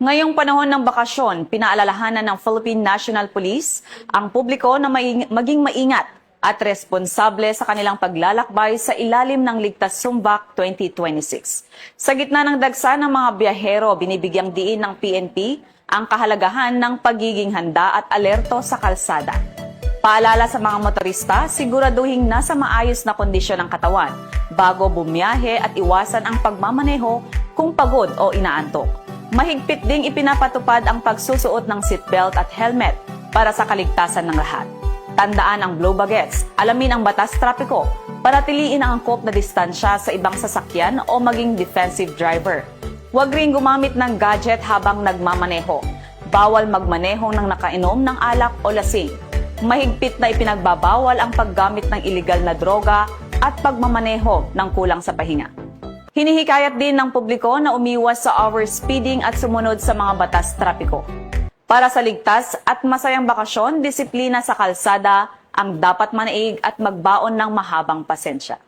Ngayong panahon ng bakasyon, pinaalalahanan ng Philippine National Police ang publiko na maging maingat at responsable sa kanilang paglalakbay sa ilalim ng Ligtas Sumbak 2026. Sa gitna ng dagsa ng mga biyahero, binibigyang diin ng PNP ang kahalagahan ng pagiging handa at alerto sa kalsada. Paalala sa mga motorista, siguraduhing nasa maayos na kondisyon ng katawan bago bumiyahe at iwasan ang pagmamaneho kung pagod o inaantok. Mahigpit ding ipinapatupad ang pagsusuot ng seatbelt at helmet para sa kaligtasan ng lahat. Tandaan ang blow bagets, alamin ang batas trapiko, panatiliin ang angkop na distansya sa ibang sasakyan o maging defensive driver. Huwag rin gumamit ng gadget habang nagmamaneho. Bawal magmaneho ng nakainom ng alak o lasing. Mahigpit na ipinagbabawal ang paggamit ng iligal na droga at pagmamaneho ng kulang sa pahinga. Hinihikayat din ng publiko na umiwas sa overspeeding at sumunod sa mga batas trapiko. Para sa ligtas at masayang bakasyon, disiplina sa kalsada ang dapat manaig at magbaon ng mahabang pasensya.